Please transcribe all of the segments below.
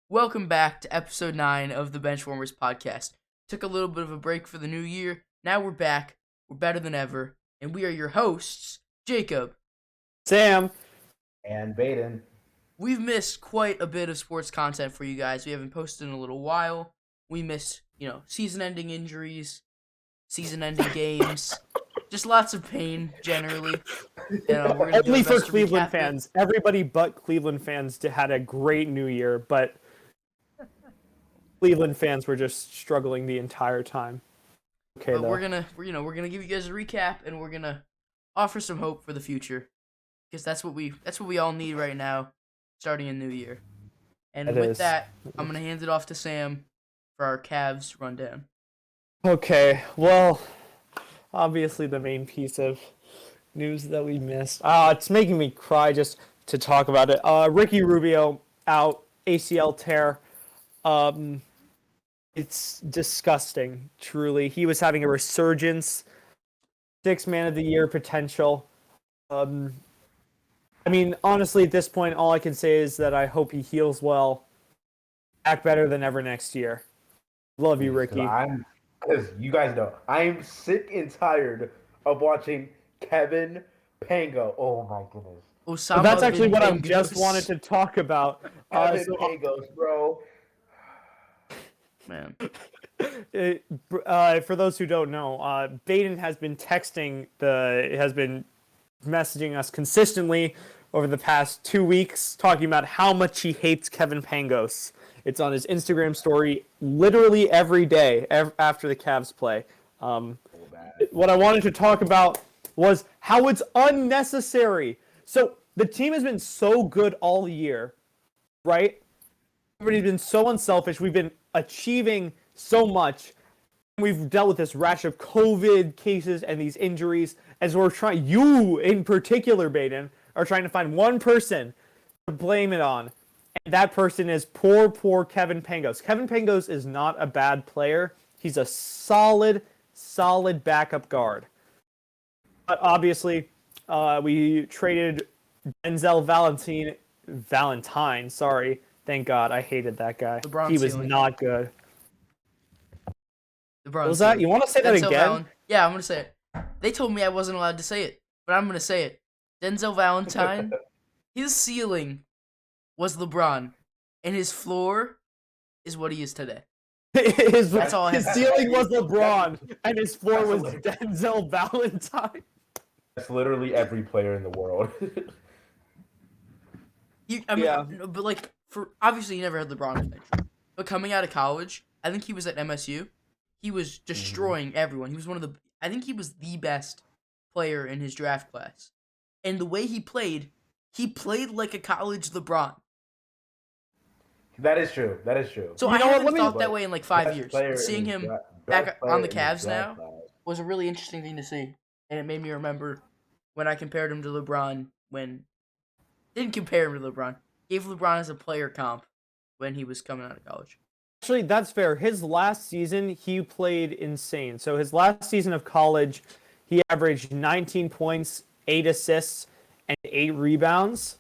Welcome back to episode 9 of the Benchwarmers podcast. Took a little bit of a break for the new year. Now we're back. We're better than ever. And we are your hosts, Jacob, Sam, and Baden. We've missed quite a bit of sports content for you guys. We haven't posted in a little while. We missed, season-ending injuries, season-ending games. Just lots of pain, generally. We're gonna do only our for best to Cleveland recap it. fans. Everybody but Cleveland fans had a great New Year, but Cleveland fans were just struggling the entire time. Okay, But though. we're gonna give you guys a recap, and we're gonna offer some hope for the future, because that's what we all need right now, starting a new year. And with that, I'm gonna hand it off to Sam for our Cavs rundown. Okay, well, obviously the main piece of news that we missed. It's making me cry just to talk about it. Ricky Rubio out, ACL tear. It's disgusting, truly. He was having a resurgence, 6th man of the year potential. Honestly, at this point, all I can say is that I hope he heals well, back better than ever next year. Love you, Ricky. Because you guys know, I'm sick and tired of watching Kevin Pango. Oh my goodness. That's actually what I just wanted to talk about. Kevin Pangos, bro. Man. For those who don't know, Baden has been messaging us consistently over the past 2 weeks, talking about how much he hates Kevin Pangos. It's on his Instagram story literally every day after the Cavs play. What I wanted to talk about was how it's unnecessary. So the team has been so good all year, right? Everybody's been so unselfish. We've been achieving so much. We've dealt with this rash of COVID cases and these injuries. And so you in particular, Baden, are trying to find one person to blame it on. And that person is poor Kevin Pangos. Kevin Pangos is not a bad player. He's a solid backup guard. But obviously, we traded Denzel Valentine, sorry. Thank God, I hated that guy. He was not good. What was that? You want to say that again? Yeah, I'm going to say it. They told me I wasn't allowed to say it, but I'm going to say it. Denzel Valentine, his ceiling was LeBron, and his floor is what he is today. That's all his ceiling was LeBron, and his floor was Denzel Valentine. That's literally every player in the world. But obviously you never had LeBron, but coming out of college, I think he was at MSU. He was destroying everyone. He was I think he was the best player in his draft class. And the way he played like a college LeBron. That is true. So I haven't thought that way in 5 years. Seeing him back on the Cavs now was a really interesting thing to see. And it made me remember when I compared him to LeBron didn't compare him to LeBron. Gave LeBron as a player comp when he was coming out of college. Actually, that's fair. His last season, he played insane. So his last season of college, he averaged 19 points, 8 assists, and 8 rebounds.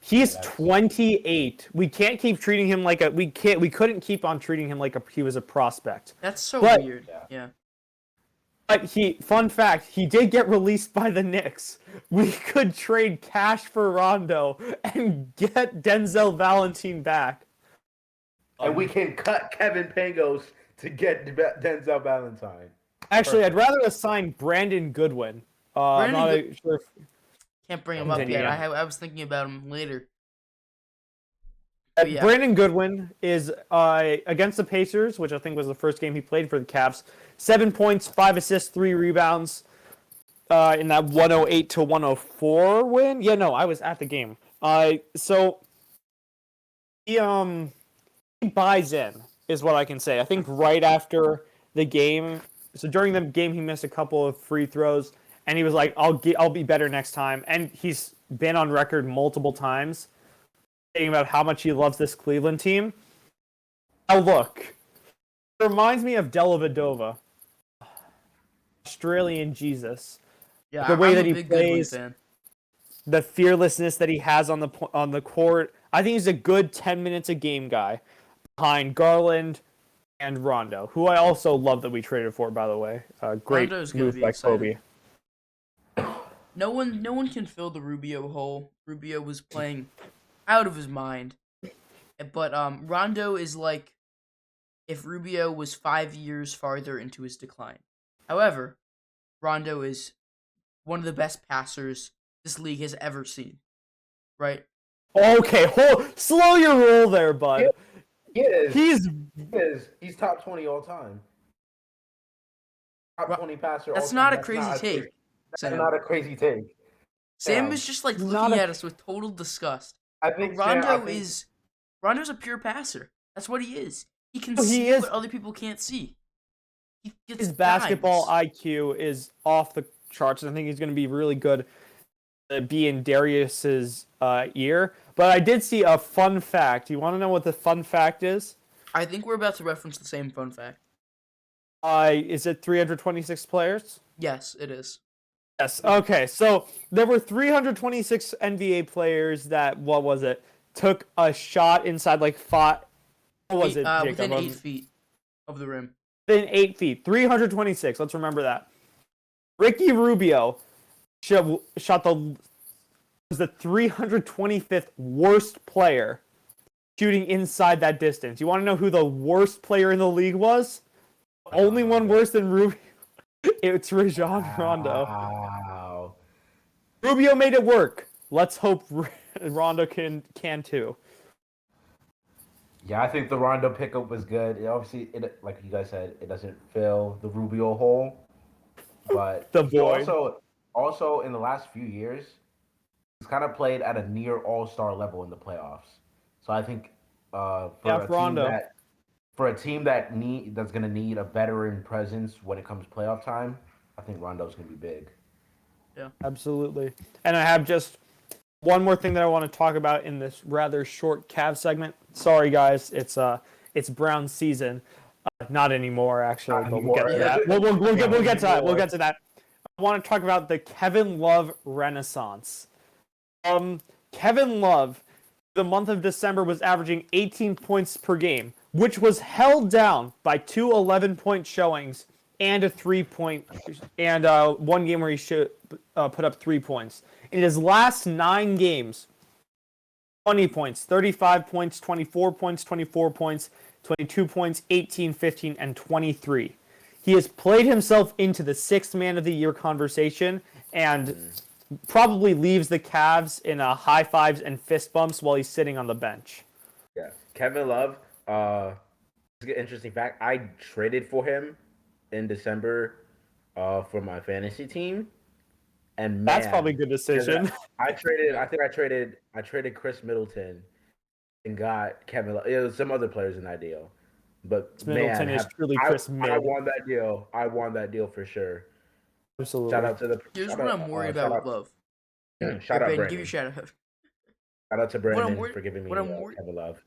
He's 28. We can't keep treating him like we couldn't keep on treating him like he was a prospect. That's so weird. Yeah. But fun fact, he did get released by the Knicks. We could trade cash for Rondo and get Denzel Valentine back. And we can cut Kevin Pangos to get Denzel Valentine. Actually, I'd rather assign Brandon Goodwin. I'm not sure if... Can't bring him up yet. I was thinking about him later. Brandon Goodwin is against the Pacers, which I think was the first game he played for the Cavs. 7 points, 5 assists, 3 rebounds in that 108-104 win. Yeah, no, I was at the game. So he buys in, is what I can say. I think right after the game, so during the game he missed a couple of free throws, and he was like, I'll be better next time. And he's been on record multiple times saying about how much he loves this Cleveland team. Now look, it reminds me of Dellavedova, Australian Jesus. Yeah, the way that he plays, the fearlessness that he has on the court. I think he's a good 10 minutes a game guy behind Garland and Rondo, who I also love that we traded for, by the way. Great Rondo's gonna move be by exciting. Kobe. No one can fill the Rubio hole. Rubio was playing out of his mind. But Rondo is like if Rubio was 5 years farther into his decline. However, Rondo is one of the best passers this league has ever seen. Right? Okay, slow your roll there, bud. He is. He's He's top 20 all time. Top 20 passer. That's all not time. a crazy take. That's Sam. not a crazy take. Sam is just like looking at us with total disgust. I think Rondo's a pure passer. That's what he is. He can He see is. what other people can't see. He gets his basketball dimes. IQ is off the charts, and I think he's going to be really good to be in Darius's ear. But I did see a fun fact. You want to know what the fun fact is? I think we're about to reference the same fun fact. Is it 326 players? Yes, it is. Yes. Okay. So there were 326 NBA players that took a shot inside like five. What was it, Jacob? Within 8 feet of the rim. Within 8 feet. 326. Let's remember that. Ricky Rubio was the 325th worst player shooting inside that distance. You want to know who the worst player in the league was? Only one worse than Rubio. It's Rajon Rondo. Wow. Rubio made it work. Let's hope Rondo can too. Yeah, I think the Rondo pickup was good. Obviously, like you guys said, it doesn't fill the Rubio hole, but The void. Also in the last few years, he's kind of played at a near all-star level in the playoffs. So I think for a team that's going to need a veteran presence when it comes playoff time, I think Rondo's going to be big. Yeah, absolutely. And I have just one more thing that I want to talk about in this rather short Cavs segment. Sorry, guys, it's Brown season. Not anymore, actually, but we'll get to that. We'll get to that. We'll get to that. I want to talk about the Kevin Love renaissance. Kevin Love, the month of December, was averaging 18 points per game, which was held down by 2 11-point showings and a 3-point and one game where he put up 3 points. In his last 9 games, 20 points, 35 points, 24 points, 24 points, 22 points, 18, 15, and 23. He has played himself into the 6th man of the year conversation and probably leaves the Cavs in high fives and fist bumps while he's sitting on the bench. Yeah, Kevin Love. Interesting fact. I traded for him in December for my fantasy team, and man, that's probably a good decision. I traded Chris Middleton and got Kevin Love. It was some other players in that deal. But Middleton is truly Chris Mid. I won that deal. I won that deal for sure. Absolutely. Shout out to the. Here's what I'm worried about with Love. Shout out, Brandon. Give your shout out. Shout out to Brandon for giving me Kevin Love.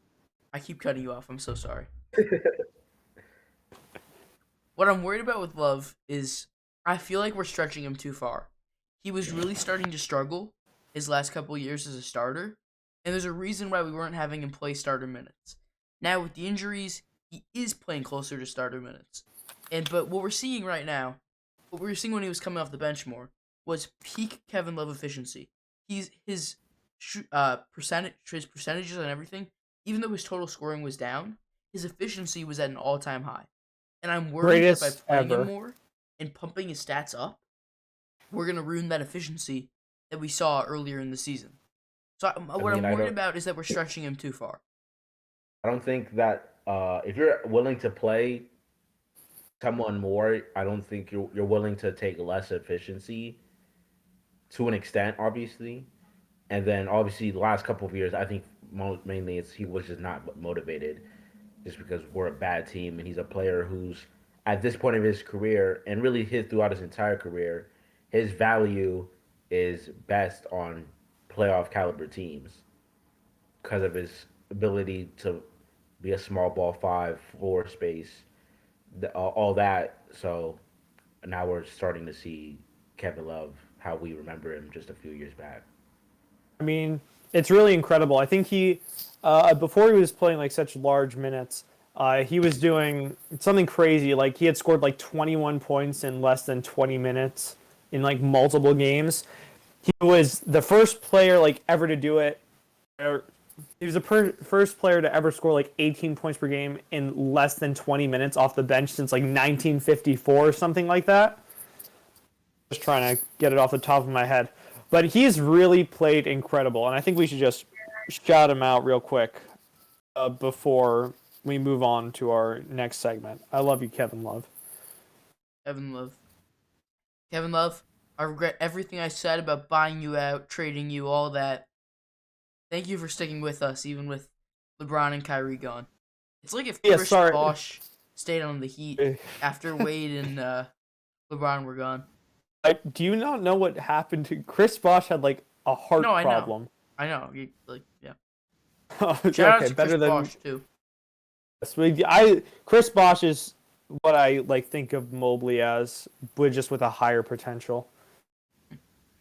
I keep cutting you off. I'm so sorry. What I'm worried about with Love is I feel like we're stretching him too far. He was really starting to struggle his last couple years as a starter, and there's a reason why we weren't having him play starter minutes. Now with the injuries, he is playing closer to starter minutes. But what we're seeing right now, what we were seeing when he was coming off the bench more, was peak Kevin Love efficiency. His percentages and everything, even though his total scoring was down, his efficiency was at an all-time high. And I'm worried that by playing him more and pumping his stats up, we're going to ruin that efficiency that we saw earlier in the season. So what I'm worried about is that we're stretching him too far. I don't think that if you're willing to play someone more, I don't think you're willing to take less efficiency to an extent, obviously. And then, obviously, the last couple of years, I think mainly he was just not motivated just because we're a bad team. And he's a player who's, at this point of his career, and really throughout his entire career, his value is best on playoff caliber teams because of his ability to be a small ball 5, floor space, all that. So now we're starting to see Kevin Love how we remember him just a few years back. I mean, it's really incredible. I think he, before he was playing like such large minutes, he was doing something crazy. Like he had scored like 21 points in less than 20 minutes in like multiple games. He was the first player like ever to do it. He was the first player to ever score like 18 points per game in less than 20 minutes off the bench since like 1954 or something like that. Just trying to get it off the top of my head. But he's really played incredible, and I think we should just shout him out real quick before we move on to our next segment. I love you, Kevin Love. Kevin Love. Kevin Love, I regret everything I said about buying you out, trading you, all that. Thank you for sticking with us, even with LeBron and Kyrie gone. It's like if Chris Bosh stayed on the Heat after Wade and LeBron were gone. Do you not know what happened to Chris Bosh? Had like a heart problem. I know. Yeah. Okay, Shout out to better Chris than Bosh too. Chris Bosh is what I like think of Mobley as, but just with a higher potential.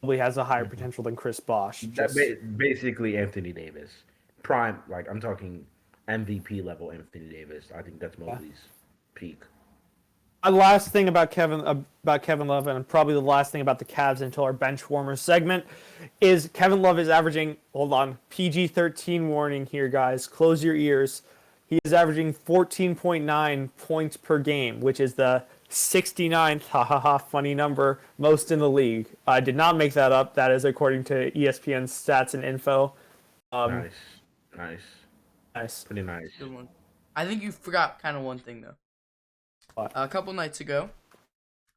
Mobley has a higher potential than Chris Bosh. Basically Anthony Davis, prime. Like I'm talking MVP level Anthony Davis. I think that's Mobley's peak. My last thing about Kevin Love, and probably the last thing about the Cavs until our Benchwarmers segment, is Kevin Love is averaging, hold on, PG-13 warning here, guys. Close your ears. He is averaging 14.9 points per game, which is the 69th, funny number, most in the league. I did not make that up. That is according to ESPN's stats and info. Nice. Pretty nice. Good one. I think you forgot kind of one thing, though. What? A couple nights ago,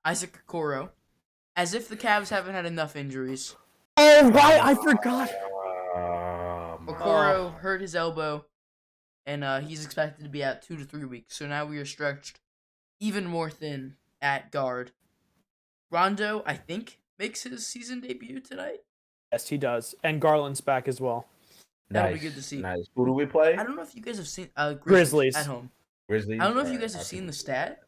Isaac Okoro, as if the Cavs haven't had enough injuries. Oh, right, I forgot. Okoro hurt his elbow, and he's expected to be out 2 to 3 weeks. So now we are stretched even more thin at guard. Rondo, I think, makes his season debut tonight. Yes, he does. And Garland's back as well. That'll be good to see. Nice. Who do we play? I don't know if you guys have seen Grizzlies at home. Grizzlies. I don't know if you guys have seen the stat.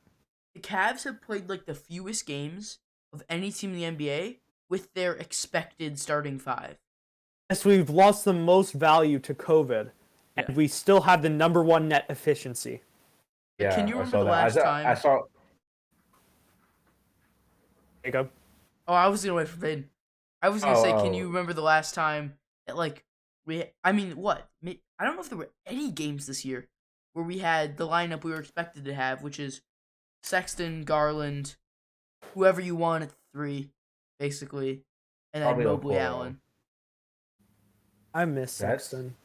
The Cavs have played like the fewest games of any team in the NBA with their expected starting five. Yes, we've lost the most value to COVID, and we still have the number one net efficiency. Yeah, can you remember the last time? I saw. There you go. Oh, I was gonna wait for Vin. I was gonna say, can you remember the last time that like I don't know if there were any games this year where we had the lineup we were expected to have, which is Sexton, Garland, whoever you want at 3, basically, and then Mobley, Allen. I miss Sexton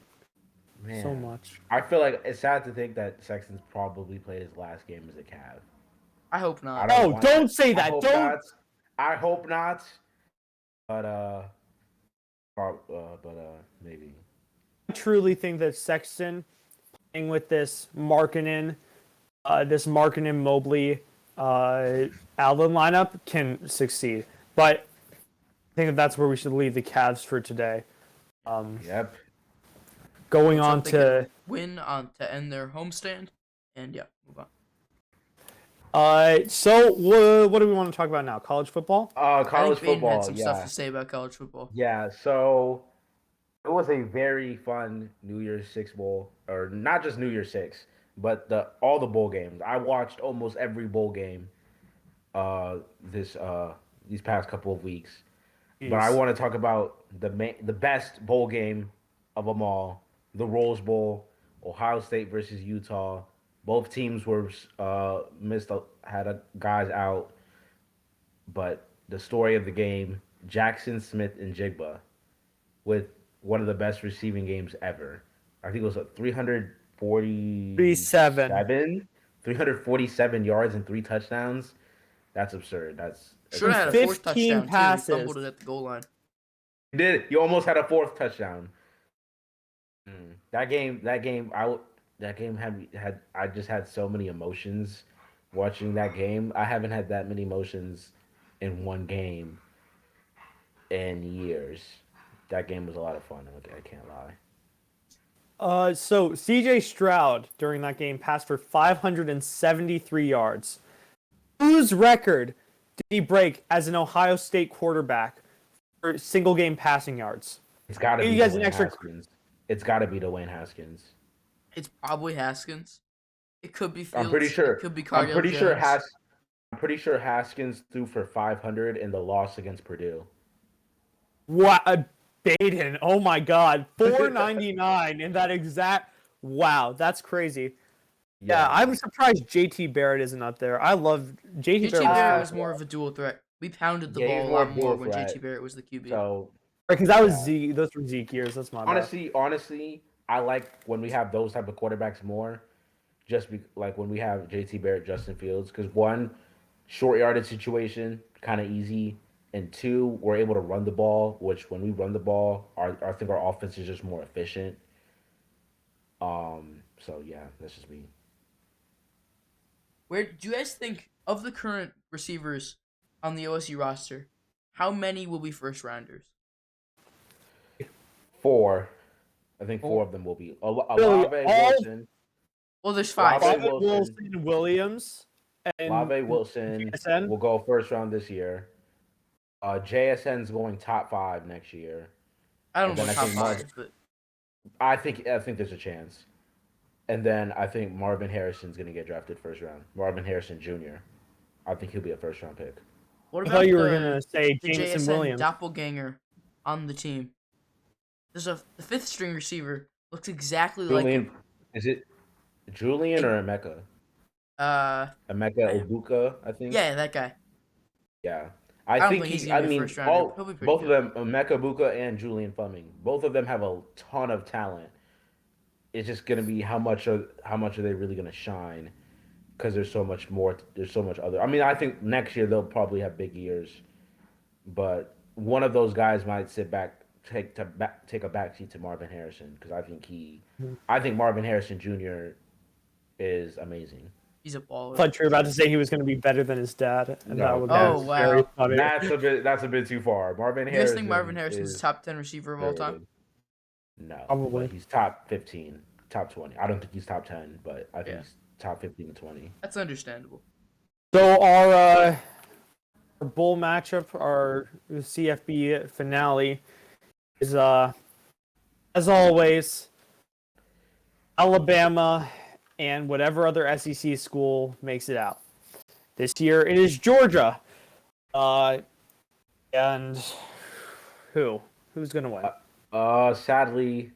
so much. I feel like it's sad to think that Sexton's probably played his last game as a Cav. I hope not. Don't say that. I hope not. But maybe. I truly think that Sexton playing with this Markkanen Mobley Allen lineup can succeed. But I think that's where we should leave the Cavs for today. Yep. Going on to win to end their homestand, and move on. So what do we want to talk about now? College football? College football. Had some stuff to say about college football. Yeah. So it was a very fun New Year's Six bowl, or not just New Year's Six, but all the bowl games. I watched almost every bowl game. These past couple of weeks. Jeez. But I want to talk about the best bowl game of them all, the Rose Bowl, Ohio State versus Utah. Both teams were had guys out, but the story of the game: Jackson Smith and Jigba, with one of the best receiving games ever. I think it was 347 yards and 3 touchdowns. That's absurd. Should have had a 4th touchdown passes. Too. He fumbled it at the goal line. You did. You almost had a 4th touchdown. That game had. I just had so many emotions watching that game. I haven't had that many emotions in one game in years. That game was a lot of fun. I can't lie. So C.J. Stroud during that game passed for 573 yards. Whose record did he break as an Ohio State quarterback for single game passing yards? It's got to You be guys an Dwayne extra. Haskins. It's got to be Dwayne Haskins. It's probably Haskins. It could be I'm pretty Fields. It sure. could be I'm Cardale pretty sure Jones. I'm pretty sure Haskins threw for 500 in the loss against Purdue. What Baden? Oh my God, 499 in that exact. Wow, that's crazy. Yeah, I'm surprised JT Barrett isn't up there. I love JT JT Barrett Barrett was was more of a dual threat. We pounded the Yeah, he's ball a more lot of a more dual when JT threat. Barrett was the QB. So because that was yeah. Z. Those were Zeke years. That's my bad. Honestly, I like when we have those type of quarterbacks more. Like when we have JT Barrett, Justin Fields, because one, short yardage situation, kind of easy, and two, we're able to run the ball. Which when we run the ball, I think our offense is just more efficient. So yeah, that's just me. Where do you guys think of the current receivers on the OSU roster? How many will be first rounders? Four, I think four Four. of them will be Really, Olave all Wilson, Well, there's five. Olave Robert Wilson, Wilson, Williams, and Olave Wilson JSN. will go first round this year. JSN's going top 5 next year, I don't and know then about top five, but I think there's a chance. And then I think Marvin Harrison's gonna get drafted first round. Marvin Harrison Jr. I think he'll be a first round pick. what I about thought you were gonna say the Jameson JSN Williams. doppelganger on the team? The fifth string receiver looks exactly like Julian, is it Julian Hey, or Emeka? Emeka I- Obuka, I think. yeah, that guy. Yeah, I I don't think think he's he. gonna I be a mean, first rounder. He'll be pretty both of good. them, Emeka Buka and Julian Fleming, both of them have a ton of talent. It's just gonna be how much are they really gonna shine? Because there's so much more. There's so much other. I mean, I think next year they'll probably have big years, but one of those guys might sit back, take a backseat to Marvin Harrison because I think Marvin Harrison Jr. is amazing. He's a I baller. thought you were about to say he was gonna be better than his dad, and that No, would Oh, be wow. very funny. that's a bit too far. Marvin You guys Harrison. think Marvin Harrison's is top 10 receiver of all time? underrated. No, Probably. but he's top 15, top 20. I don't think he's top 10, but I think Yeah. he's top 15 to 20. That's understandable. So our bowl matchup, our CFB finale, is as always Alabama and whatever other SEC school makes it out. This year it is Georgia. And who's gonna win? Sadly,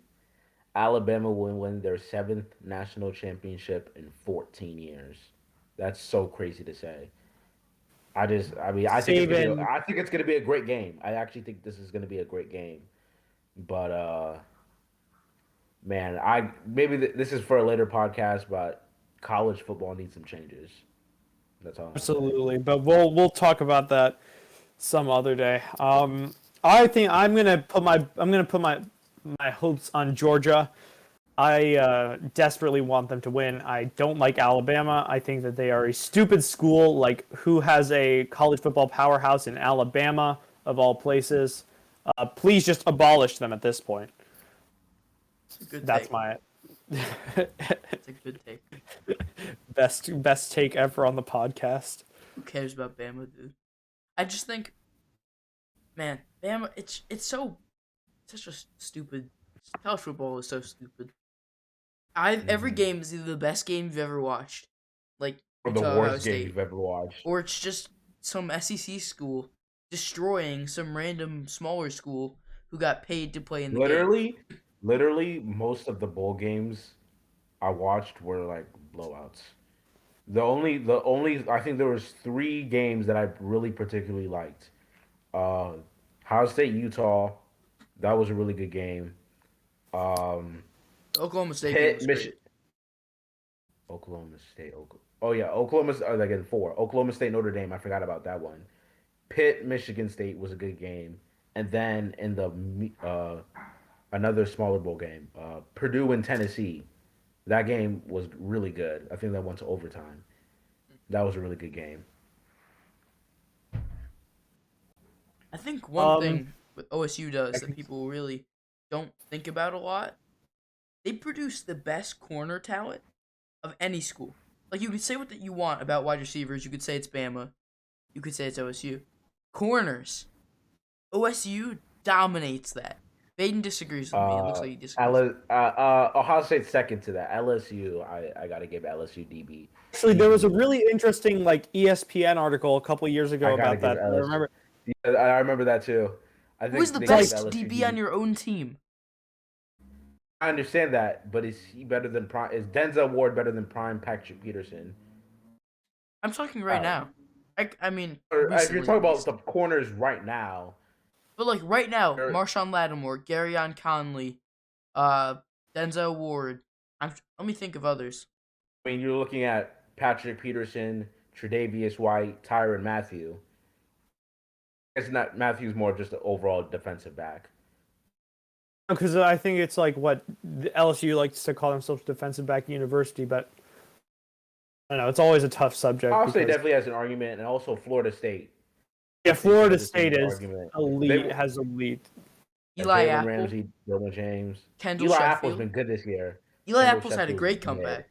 Alabama will win their 7th national championship in 14 years. That's so crazy to say. I mean, Saban. I think it's gonna be a great game. I actually think this is gonna be a great game. But man, this is for a later podcast, but college football needs some changes. That's all. Absolutely, but we'll talk about that some other day. I think I'm gonna put my hopes on Georgia. I desperately want them to win. I don't like Alabama. I think that they are a stupid school. Like, who has a college football powerhouse in Alabama, of all places? Please just abolish them at this point. Good That's take. my That's a good take. best take ever on the podcast. Who cares about Bama, dude? I just think, man, Bama. It's such a stupid. College football is so stupid. Every game is either the best game you've ever watched, like Or the Utah, Ohio worst game State, you've ever watched. or it's just some SEC school destroying some random smaller school who got paid to play in the game. Literally, most of the bowl games I watched were like blowouts. The only I think there was 3 games that I really particularly liked. Ohio State Utah, that was a really good game. Oklahoma State game Pitt was Michigan. great. Oklahoma State. Oh yeah, Oklahoma. Like in 4. Oklahoma State Notre Dame. I forgot about that one. Pitt Michigan State was a good game, and then in the another smaller bowl game, Purdue and Tennessee. That game was really good. I think that went to overtime. That was a really good game. I think one thing what OSU does that people really don't think about a lot, they produce the best corner talent of any school. Like, you could say what you want about wide receivers. You could say it's Bama. You could say it's OSU. Corners. OSU dominates that. Baden disagrees with me. It looks like he disagrees. Ohio State's second to that. LSU, I gotta give LSU DB. Actually, there was a really interesting ESPN article a couple years ago I gotta about give that. I LSU. remember. Yeah, I remember that too. I Who think is the they best gave LSU DB on your own team? I understand that, but is he better than Prime? Is Denzel Ward better than Prime Patrick Peterson? I'm talking right now. I mean, Or if you're recently talking at about least. the corners right now, But like right now, they're- Marshawn Lattimore, Garyon Conley, Denzel Ward. Let me think of others. I mean, you're looking at Patrick Peterson, Tre'Davious White, Tyrann Mathieu. It's not Matthew's more just an overall defensive back. Because I think it's what the LSU likes to call themselves defensive back university, but I don't know. It's always a tough subject. Ohio State definitely has an argument, and also Florida State. Yeah, Florida State is argument. elite. Has elite. Eli Jalen Apple, Ramsey, Derwin James. Kendall Eli Sheffield. Apple's been good this year. Eli Kendall Apple's had a Sheffield's great been comeback.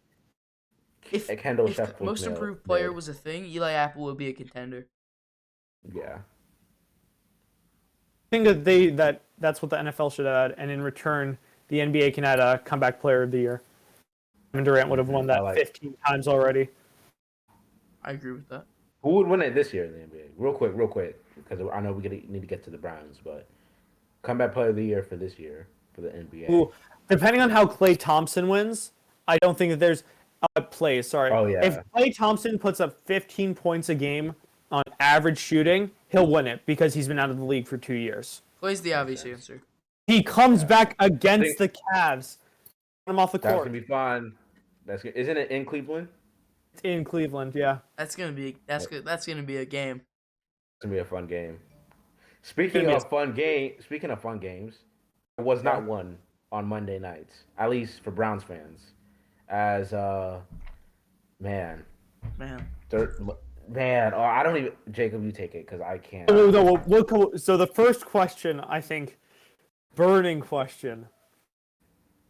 mid. If Kendall Sheffield's most mid. improved player was a thing, Eli Apple would be a contender. Yeah. I think that that's what the NFL should add, and in return, the NBA can add a comeback player of the year. Kevin Durant would have won that 15 times already. I agree with that. Who would win it this year in the NBA? Real quick, because I know we need to get to the Browns, but comeback player of the year for this year for the NBA. Ooh, depending on how Klay Thompson wins, I don't think that there's plays. Sorry. Oh, yeah. If Klay Thompson puts up 15 points a game on average shooting, he'll win it because he's been out of the league for 2 years. Clay's the obvious answer. He comes back against the Cavs. Put him off the That's court. gonna be fun. That's good. Isn't it in Cleveland? It's in Cleveland, yeah. That's gonna be a game. It's gonna be a fun game. Speaking of fun games, there was not one on Monday nights, at least for Browns fans. As man. Oh, I don't even. Jacob, you take it because I can't. No, so the first question, I think, burning question.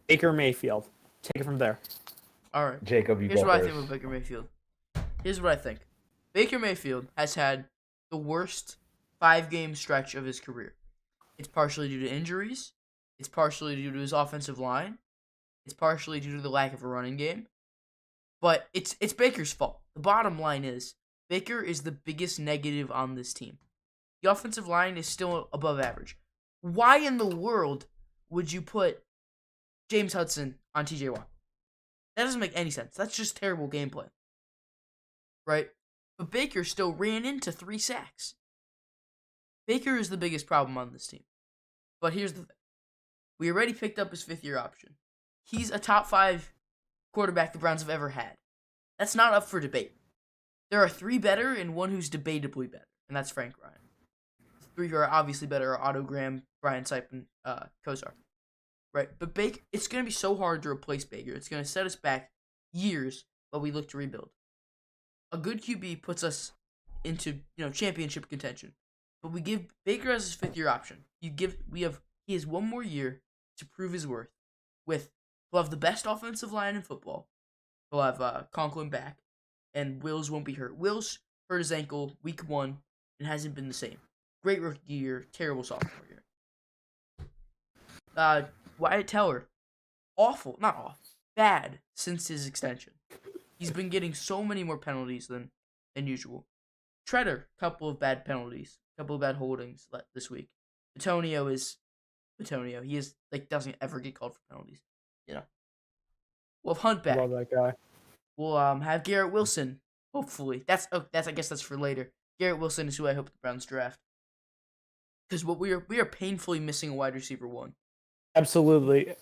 Baker Mayfield. Take it from there. All right. Jacob, Here's what I think about Baker Mayfield. Here's what I think. Baker Mayfield has had the worst 5-game stretch of his career. It's partially due to injuries. It's partially due to his offensive line. It's partially due to the lack of a running game. But it's Baker's fault. The bottom line is Baker is the biggest negative on this team. The offensive line is still above average. Why in the world would you put James Hudson on TJ Watt? That doesn't make any sense. That's just terrible gameplay. Right? But Baker still ran into 3 sacks. Baker is the biggest problem on this team. But here's the thing. We already picked up his 5th-year option. He's a top 5 quarterback the Browns have ever had. That's not up for debate. There are 3 better and 1 who's debatably better, and that's Frank Ryan. The 3 who are obviously better are Otto Graham, Brian Sipe, and Kosar. Right? But Baker, it's going to be so hard to replace Baker. It's going to set us back years while we look to rebuild. A good QB puts us into championship contention. But we give Baker as his 5th-year option. He has 1 more year to prove his worth. He'll have the best offensive line in football. He'll have Conklin back, and Wills won't be hurt. Wills hurt his ankle week 1 and hasn't been the same. Great rookie year, terrible sophomore year. Wyatt Teller, bad since his extension. He's been getting so many more penalties than usual. Treader, couple of bad penalties, couple of bad holdings this week. Antonio. He doesn't ever get called for penalties. We'll have Hunt back. Love that guy. We'll have Garrett Wilson. Hopefully, I guess that's for later. Garrett Wilson is who I hope the Browns draft. Because we are painfully missing a wide receiver 1. Absolutely.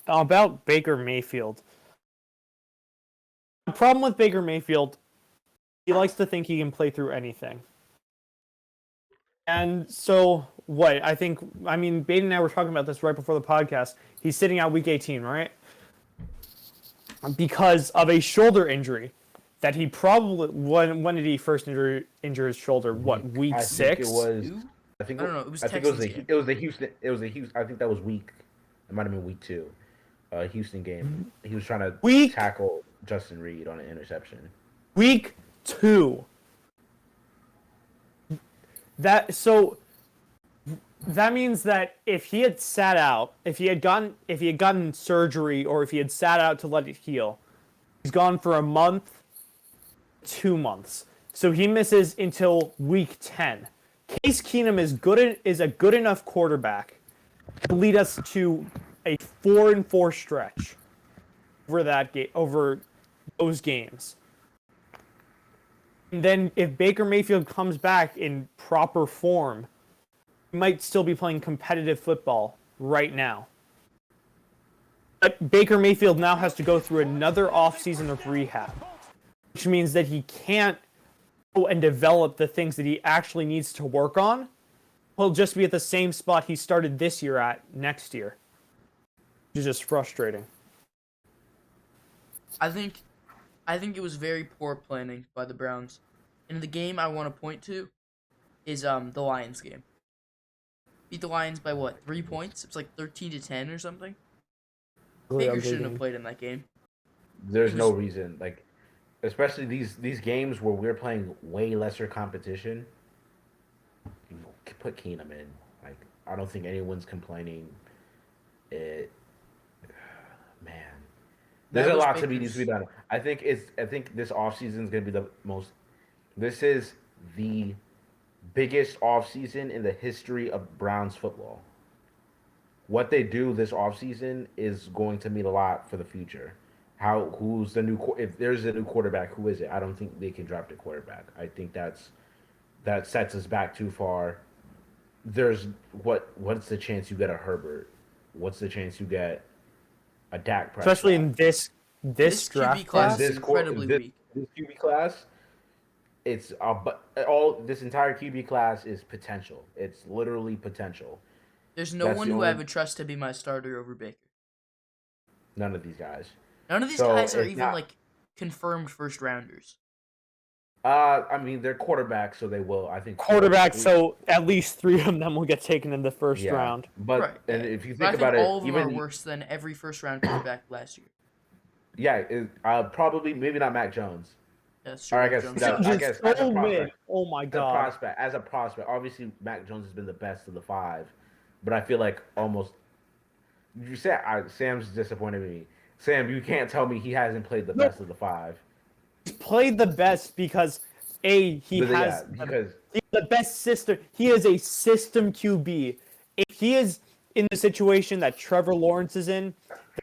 About Baker Mayfield. The problem with Baker Mayfield, he likes to think he can play through anything. And so, Baden and I were talking about this right before the podcast. He's sitting out week 18, right? Because of a shoulder injury that he probably... When did he first injure his shoulder? Week 6? I think don't know. It was I think it was the Houston. It was the Houston. I think that was week. It might have been week 2. Houston game. He was trying to tackle Justin Reed on an interception. Week 2. that means that if he had sat out, if he had gotten surgery, or if he had sat out to let it heal, he's gone for a month, 2 months. So he misses until week 10. Case Keenum is a good enough quarterback to lead us to a 4-4 stretch over those games. And then if Baker Mayfield comes back in proper form, he might still be playing competitive football right now. But Baker Mayfield now has to go through another offseason of rehab, which means that he can't go and develop the things that he actually needs to work on. He'll just be at the same spot he started this year at next year, which is just frustrating. I think it was very poor planning by the Browns. And the game I want to point to is the Lions game. Beat the Lions by what? 3 points? It's like 13-10 or something. Baker shouldn't have played in that game. There's no reason, like, especially these games where we're playing way lesser competition. You put Keenum in. Like, I don't think anyone's complaining. Man, there's a lot to be needs to be done. I think this offseason is going to be the most. This is the biggest offseason in the history of Browns football. What they do this offseason is going to mean a lot for the future. Who's the new? If there's a new quarterback, who is it? I don't think they can draft a quarterback. I think that sets us back too far. What's the chance you get a Herbert? What's the chance you get a Dak Prescott? Especially in this draft QB class class. is incredibly weak. This QB class, it's this entire QB class is potential. It's literally potential. There's no one who I would trust to be my starter over Baker. None of these guys. None of these guys are even like confirmed first rounders. I mean, they're quarterbacks, so they will. I think Quarterbacks, so at least 3 of them will get taken in the first round. But right. And if you But think I about think it, all of them are worse than every first round quarterback last year. Yeah, probably maybe not Mac Jones. That's true. Or I guess as a prospect. Oh my god. As a prospect, obviously Mac Jones has been the best of the 5, but I feel like almost. You say Sam's disappointed in me. Sam, you can't tell me he hasn't played the best of the 5. He's played the best because he's the best system. He is a system QB. If he is in the situation that Trevor Lawrence is in,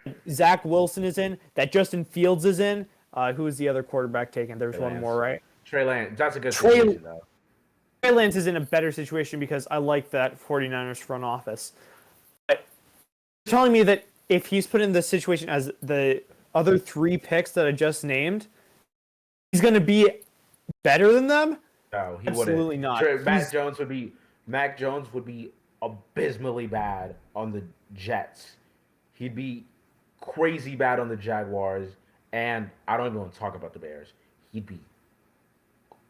that Zach Wilson is in, that Justin Fields is in, who is the other quarterback taken? There's one more, right? Trey Lance. That's a good situation, though. Trey Lance is in a better situation because I like that 49ers front office. But you're telling me that if he's put in the situation as the other 3 picks that I just named, he's going to be better than them? No, he Absolutely wouldn't. not. Mac Jones would be abysmally bad on the Jets. He'd be crazy bad on the Jaguars, and I don't even want to talk about the Bears. He'd be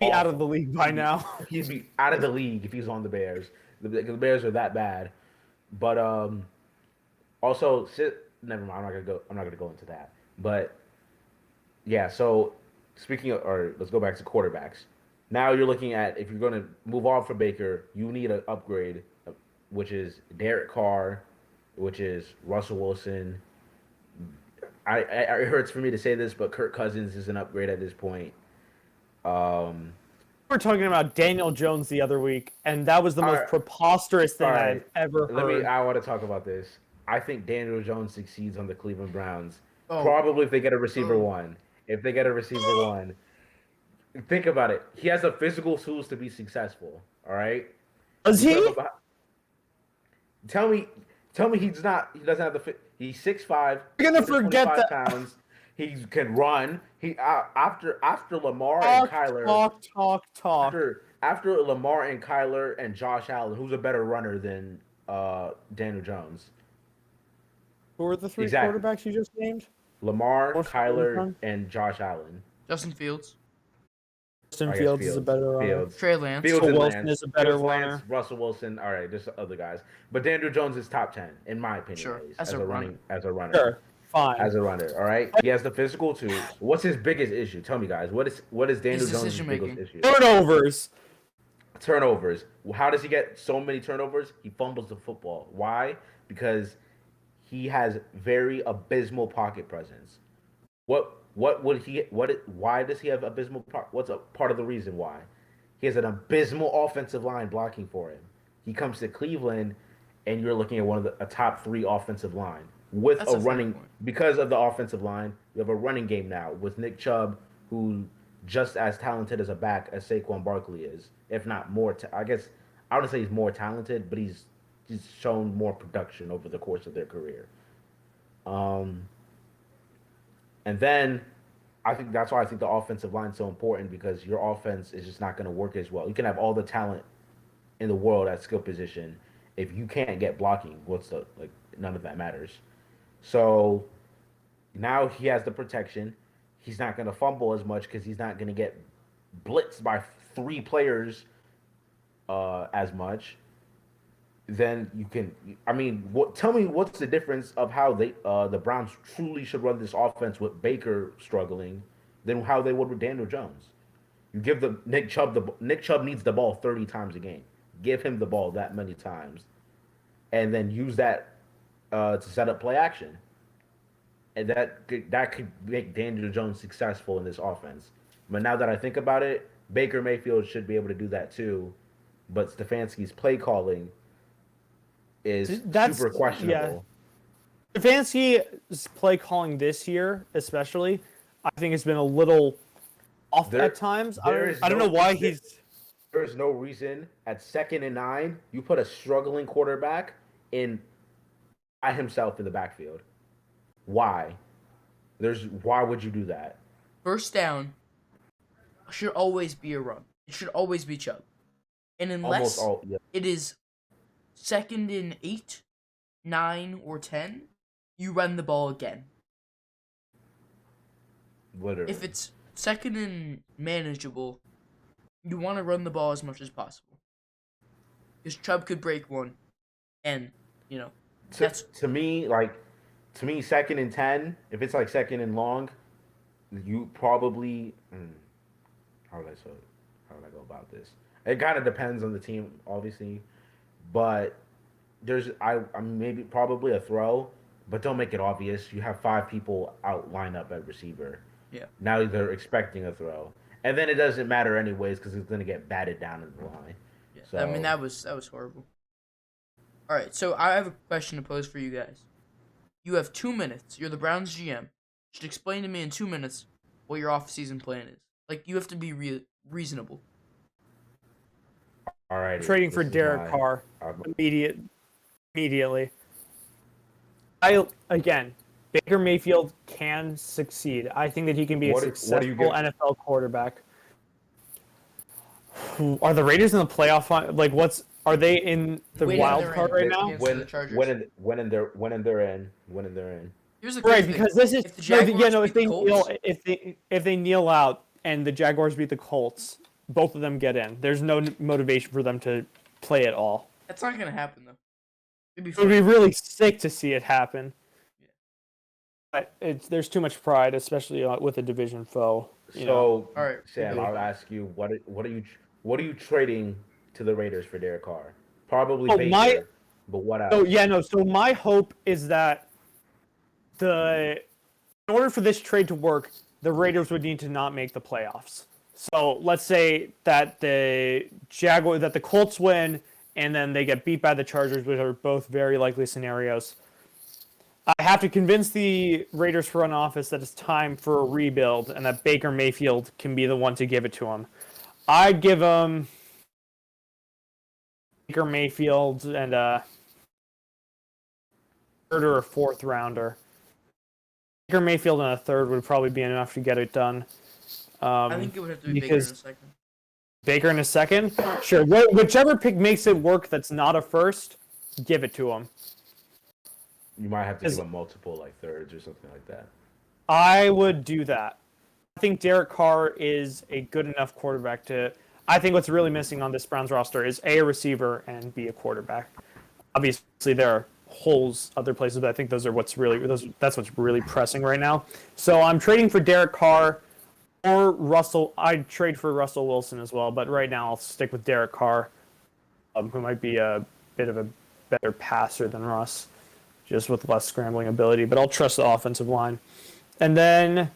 out of the league by now. He'd be out of the league if he's on the Bears. The Bears are that bad. But also, never mind. I'm not gonna go into that. But yeah. So let's go back to quarterbacks. Now you're looking at, if you're going to move on from Baker, you need an upgrade, which is Derek Carr, which is Russell Wilson. It hurts for me to say this, but Kirk Cousins is an upgrade at this point. We were talking about Daniel Jones the other week, and that was the most preposterous thing I've ever heard. I want to talk about this. I think Daniel Jones succeeds on the Cleveland Browns. Probably if they get a receiver one. If they get a receiver one. Think about it. He has the physical tools to be successful. All right. Does he? Tell me he's not. He doesn't have the fit. He's 6'5". You're gonna forget that. Pounds. He can run. He after Lamar and Kyler. Talk. After Lamar and Kyler and Josh Allen, who's a better runner than Daniel Jones? Who are the 3 quarterbacks you just named? Lamar, Kyler, and Josh Allen. Justin Fields. Justin Fields is a better runner. Trey Lance. Russell Wilson is a better runner. Russell Wilson. All right, there's other guys, but Daniel Jones is top 10 in my opinion. Sure. As a runner. Sure. Fine. As a runner, all right. He has the physical too. What's his biggest issue? Tell me, guys. What is Daniel Jones' biggest issue? Turnovers. Turnovers. How does he get so many turnovers? He fumbles the football. Why? Because he has very abysmal pocket presence. What would he why does he have abysmal what's a part of the reason why? He has an abysmal offensive line blocking for him. He comes to Cleveland and you're looking at one of a top 3 offensive line with That's a a fair running point. because of the offensive line. You have a running game now with Nick Chubb, who just as talented as a back as Saquon Barkley is, if not more. I guess I wouldn't say he's more talented, but he's shown more production over the course of their career. Um, and then I think that's why I think the offensive line is so important because your offense is just not going to work as well. You can have all the talent in the world at skill position. If you can't get blocking, what's the like? None of that matters. So now he has the protection. He's not going to fumble as much because he's not going to get blitzed by 3 players as much. Then you can. I mean, tell me what's the difference of how the Browns truly should run this offense with Baker struggling, than how they would with Daniel Jones. You give the Nick Chubb needs the ball 30 times a game. Give him the ball that many times, and then use that to set up play action, and that could make Daniel Jones successful in this offense. But now that I think about it, Baker Mayfield should be able to do that too, but Stefanski's play calling is super questionable. Yeah. Stefanski's play calling this year, especially, I think has been a little off at times. I don't know why he's. There is no reason at 2nd and 9 you put a struggling quarterback in by himself in the backfield. Why? Why would you do that? First down should always be a run. It should always be Chubb. And unless it is 2nd and 8, 9, or 10, you run the ball again. Literally. If it's 2nd and manageable, you want to run the ball as much as possible. Because Chubb could break one, and, that's... To me, 2nd and 10, if it's like 2nd and long, you probably... How would I go about this? It kind of depends on the team, obviously. But there's maybe probably a throw, but don't make it obvious. You have 5 people out line up at receiver. Yeah. Now they're expecting a throw, and then it doesn't matter anyways because it's gonna get batted down in the line. Yeah. So I mean that was horrible. All right, so I have a question to pose for you guys. You have 2 minutes. You're the Browns GM. You should explain to me in 2 minutes what your off-season plan is. Like you have to be reasonable. All right. Trading for Derek Carr immediately. Baker Mayfield can succeed. I think that he can be a successful NFL quarterback. Are the Raiders in the playoff? Are they in the wild card right now? When they're in. Here's the right, because this is if they kneel out and the Jaguars beat the Colts, both of them get in. There's no motivation for them to play at all. That's not gonna happen though. It would be really sick to see it happen. But there's too much pride, especially with a division foe. All right, Sam, I'll ask you, what are you trading to the Raiders for Derek Carr? Probably Baker, but what else? So my hope is that in order for this trade to work, the Raiders would need to not make the playoffs. So let's say that the Colts win and then they get beat by the Chargers, which are both very likely scenarios. I have to convince the Raiders front office that it's time for a rebuild and that Baker Mayfield can be the one to give it to him. I'd give him Baker Mayfield and a 3rd or a 4th rounder. Baker Mayfield and a 3rd would probably be enough to get it done. I think it would have to be Baker in a 2nd. Baker in a 2nd? Sure. Whichever pick makes it work that's not a 1st, give it to him. You might have to give him multiple 3rds or something like that. I would do that. I think Derek Carr is a good enough quarterback to... I think what's really missing on this Browns roster is A receiver, and B, a quarterback. Obviously, there are holes other places, but I think that's what's really pressing right now. So I'm trading for Derek Carr. Or Russell. I'd trade for Russell Wilson as well, but right now I'll stick with Derek Carr, who might be a bit of a better passer than Russ, just with less scrambling ability. But I'll trust the offensive line. And then,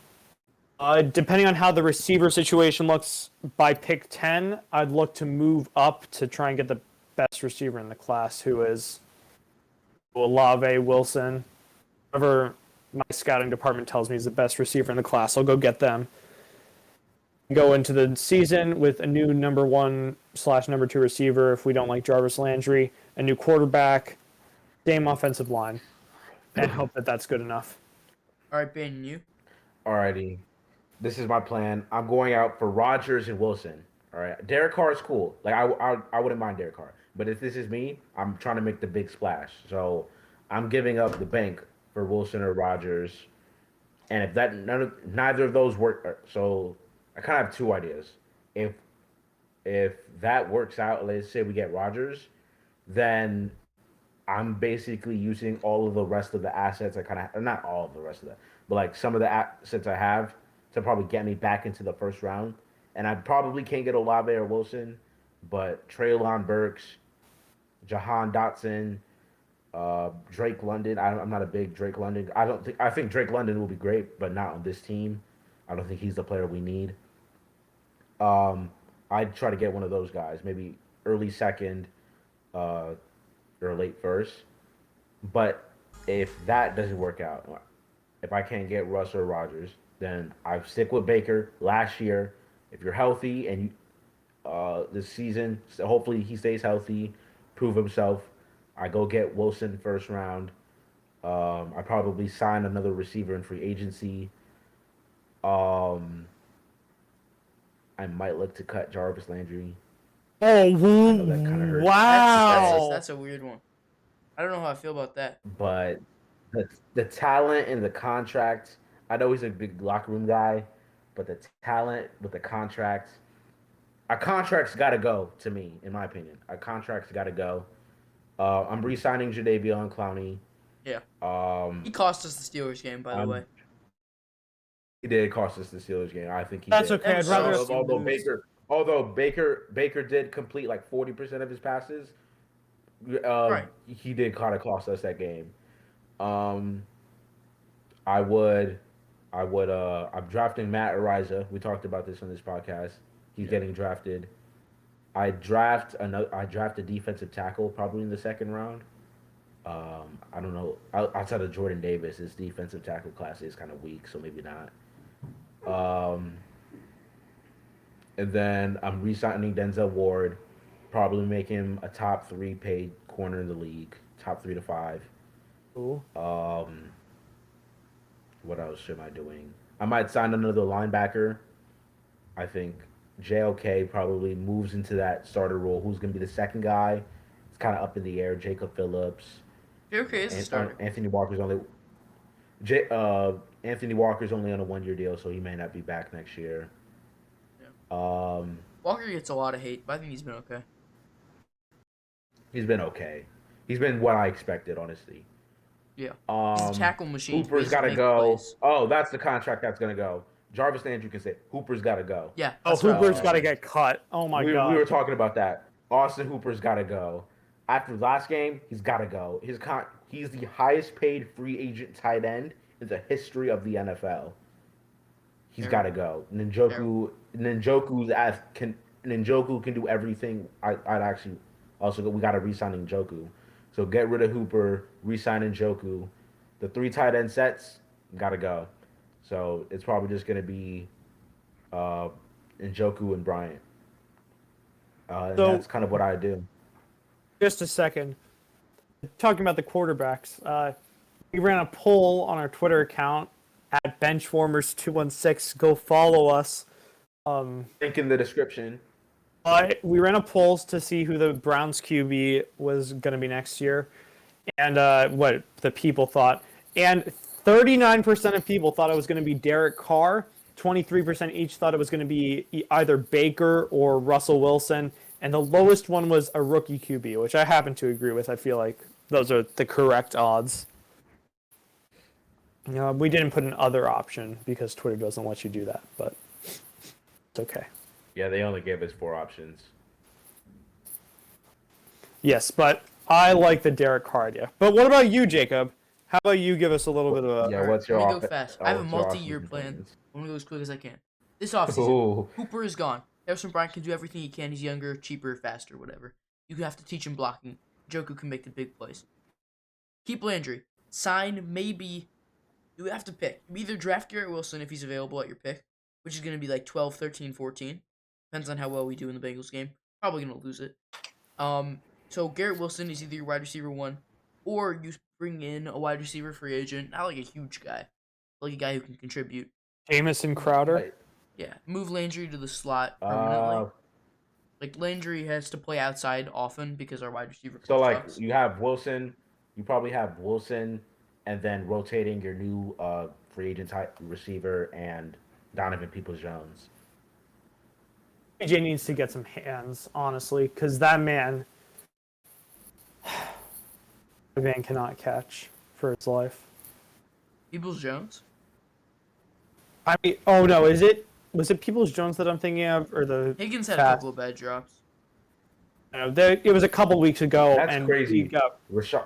depending on how the receiver situation looks by pick 10, I'd look to move up to try and get the best receiver in the class, who is Olave, Wilson, whoever my scouting department tells me is the best receiver in the class. I'll go get them. Go into the season with a new number 1/number 2 receiver if we don't like Jarvis Landry, a new quarterback, same offensive line, and hope that that's good enough. All right, Ben, you? Alrighty. This is my plan. I'm going out for Rodgers and Wilson. All right. Derek Carr is cool. Like I wouldn't mind Derek Carr. But if this is me, I'm trying to make the big splash. So I'm giving up the bank for Wilson or Rodgers. And if neither of those work, so I kind of have two ideas. If that works out, let's say we get Rodgers, then I'm basically using all of the rest of the assets I kind of, not all of the rest of that, but like some of the assets I have to probably get me back into the first round. And I probably can't get Olave or Wilson, but Treylon Burks, Jahan Dotson, Drake London. I'm not a big Drake London. I think Drake London will be great, but not on this team. I don't think he's the player we need. I'd try to get one of those guys, maybe early second, or late first. But if that doesn't work out, if I can't get Russ or Rodgers, then I stick with Baker. Last year, if you're healthy and this season, so hopefully he stays healthy, prove himself. I go get Wilson first round. I probably sign another receiver in free agency. I might look to cut Jarvis Landry. Oh, that kinda hurts. wow. That's a weird one. I don't know how I feel about that. But the talent and the contract, I know he's a big locker room guy, but the talent with the contract, a contract's got to go to me, in my opinion. A contract's got to go. I'm re-signing Jadeveon Clowney. Yeah. He cost us the Steelers game, by the way. He did cost us the Steelers game. I think he That's did. okay. I'd rather Although Baker did complete like 40% of his passes, Right. he did kind of cost us that game. I'm drafting Matt Ariza. We talked about this on this podcast. He's getting drafted. I draft a defensive tackle probably in the second round. I don't know. Outside of Jordan Davis, his defensive tackle class is kind of weak, so maybe not. And then I'm re-signing Denzel Ward, probably make him a top 3 paid corner in the league, top 3 to 5. Cool. What else am I doing? I might sign another linebacker. I think JLK probably moves into that starter role. Who's going to be the second guy? It's kind of up in the air. Jacob Phillips. JLK is a starter. Anthony Walker's only on a 1-year deal, so he may not be back next year. Yeah. Walker gets a lot of hate, but I think he's been okay. He's been okay. He's been what I expected, honestly. Yeah. He's a tackle machine. Hooper's got to go. Plays. Oh, that's the contract that's going to go. Jarvis Landry can say Hooper's got to go. Yeah. Hooper's got to get cut. Oh, my God. We were talking about that. Austin Hooper's got to go. After the last game, he's got to go. He's the highest paid free agent tight end in the history of the NFL. He's got to go. Njoku can do everything. I'd actually also we got to re-sign Njoku. So get rid of Hooper, re-sign Njoku. The 3 tight end sets got to go. So it's probably just going to be Njoku and Bryant. And that's kind of what I do. Just a second. Talking about the quarterbacks, we ran a poll on our Twitter account at Benchwarmers216. Go follow us. Link in the description. We ran a poll to see who the Browns QB was going to be next year, and what the people thought. And 39% of people thought it was going to be Derek Carr. 23% each thought it was going to be either Baker or Russell Wilson. And the lowest one was a rookie QB, which I happen to agree with. I feel like those are the correct odds. We didn't put an other option because Twitter doesn't let you do that. But okay. Yeah, they only gave us 4 options. Yes, but I like the Derek Carr idea. But what about you, Jacob? How about you give us a little bit of a... Yeah, Alright, what's your let me go off- fast. oh, I have a what's your multi-year off-season plan. plans? I'm gonna go as quick as I can. This offseason, Ooh. Hooper is gone. Harrison Bryant can do everything he can. He's younger, cheaper, faster, whatever. You have to teach him blocking. Joku can make the big plays. Keep Landry. Sign, maybe. You have to pick. You either draft Garrett Wilson if he's available at your pick, which is going to be like 12, 13, 14. Depends on how well we do in the Bengals game. Probably going to lose it. So Garrett Wilson is either your wide receiver 1, or you bring in a wide receiver free agent. Not like a huge guy, like a guy who can contribute. Jamison Crowder? Right. Yeah, move Landry to the slot permanently. Uh, Like Landry has to play outside often because our wide receiver so core like sucks. you have Wilson, you probably have Wilson, and then rotating your new free agent type receiver and Donovan Peoples-Jones. AJ needs to get some hands, honestly, because that man... the man cannot catch for his life. Peoples Jones. I mean, oh no, is it... Was it Peoples-Jones that I'm thinking of, or the... Higgins had a fast- couple of bad drops. No, it was a couple weeks ago, That's and crazy. he got... Rashard.